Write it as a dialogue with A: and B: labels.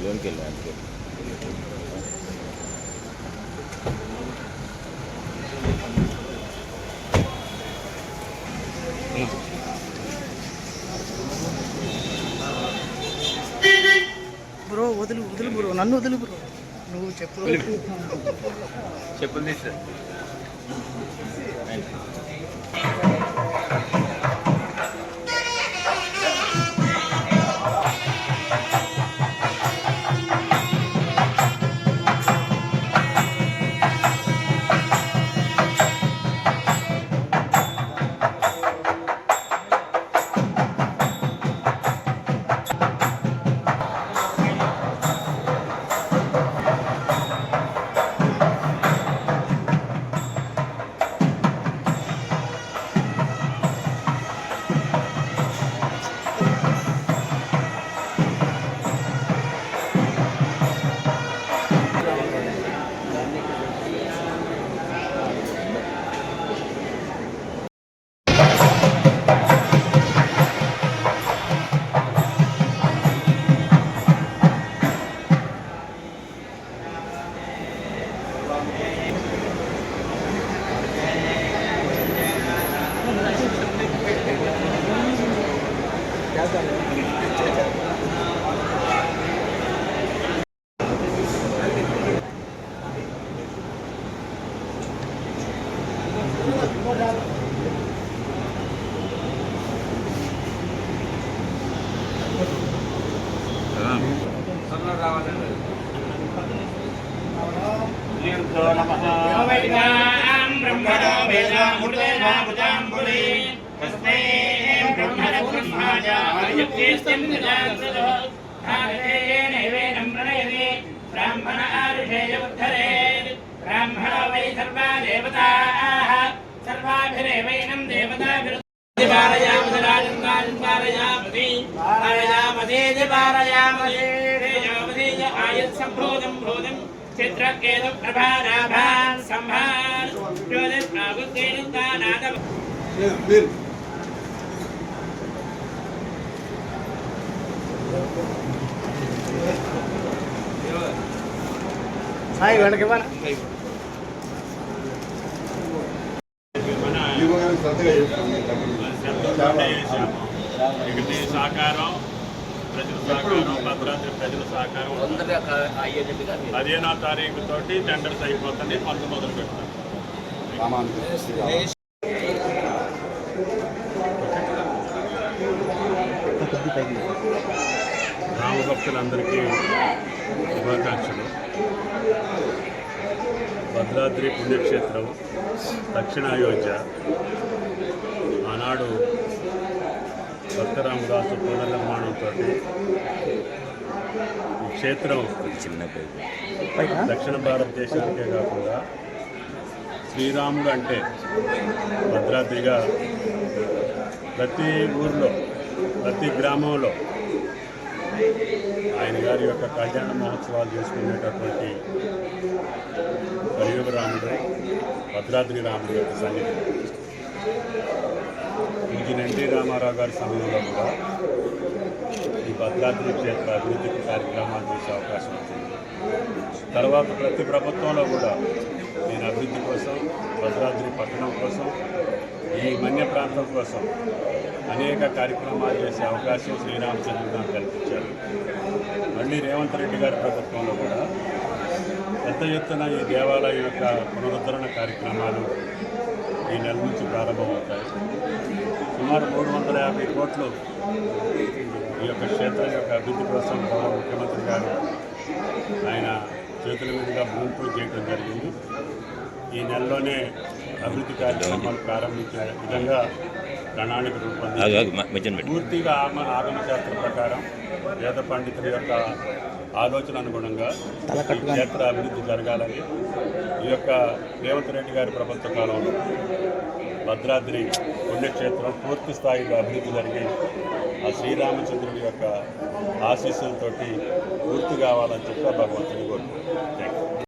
A: లోనికి వెళ్ళి అందుకే
B: బ్రో వదులు వదులు బ్రో, నన్ను వదులు బ్రో, నువ్వు చెప్పు
A: చెప్పులు తీసు.
C: ब्राह्मण आरुषेय उद्धरेत् ब्राह्मणो वै सर्वा देवताः सर्वाभिरेवैनं देवताभिरुद्ध पारयामसि राजं पारयामसि पारयामसि आयुत्सम्भूतं भूतं चित्रकेतु प्रभाराभान् संभार ज्योतिष्णागुत्तेनुत्तानादम्
B: సాయి వెనక ఇవ్వనా
D: సహకారం ప్రజల సహకారం భద్రాద్రి ప్రజల సహకారం 15వ తారీఖు తోటి టెండర్స్ అయిపోతుంది. పనులు మొదలు పెడతాం. రామభక్తులందరికీ శుభాకాంక్షలు. భద్రాద్రి పుణ్యక్షేత్రం దక్షిణాయోధ్య ఆనాడు భక్తరామదాసు పునర్నిర్మాణంతో ఈ క్షేత్రం దక్షిణ భారతదేశానికే కాకుండా శ్రీరాముడు అంటే భద్రాద్రిగా ప్రతి ఊర్లో ప్రతి గ్రామంలో ఆయన గారి యొక్క కళ్యాణ మహోత్సవాలు చేసుకునేటటువంటి కలియుగ రాముడు భద్రాద్రి రాముడు యొక్క సన్నిధి. పూజ్య ఎన్టీ రామారావు గారి సమయంలో కూడా ఈ భద్రాద్రి క్షేత్ర అభివృద్ధికి కార్యక్రమాలు చేసే అవకాశం వచ్చింది. తర్వాత ప్రతి ప్రభుత్వంలో కూడా నేను అభివృద్ధి కోసం, భద్రాద్రి పట్టణం కోసం, ఈ మన్య ప్రాంతం కోసం అనేక కార్యక్రమాలు చేసే అవకాశం శ్రీరామచంద్రుడు గారు కల్పించారు. మళ్ళీ రేవంత్ రెడ్డి గారి ప్రభుత్వంలో కూడా పెద్ద ఎత్తున ఈ దేవాలయం యొక్క పునరుద్ధరణ కార్యక్రమాలు ఈ నెల నుంచి ప్రారంభమవుతాయి. సుమారు 350 కోట్లు ఈ యొక్క క్షేత్రం యొక్క అభివృద్ధి కోసం గౌరవ ముఖ్యమంత్రి గారు ఆయన చేతుల మీదుగా భూమి పూజ చేయడం జరిగింది. ఈ నెలలోనే అభివృద్ధి కార్యక్రమాలు ప్రారంభించే విధంగా ప్రణాళిక రూపొందించి పూర్తిగా ఆగమశాస్త్ర ప్రకారం వేద పండితుల యొక్క ఆలోచన అనుగుణంగా క్షేత్ర అభివృద్ధి జరగాలని ఈ యొక్క రేవంత్ రెడ్డి గారి ప్రభుత్వ కాలంలో భద్రాద్రి పుణ్యక్షేత్రం పూర్తి స్థాయిలో అభివృద్ధి జరిగి ఆ శ్రీరామచంద్రుడి యొక్క ఆశీస్సులతోటి పూర్తి కావాలని చెప్పి భగవంతుని కోరుకుంటున్నాను.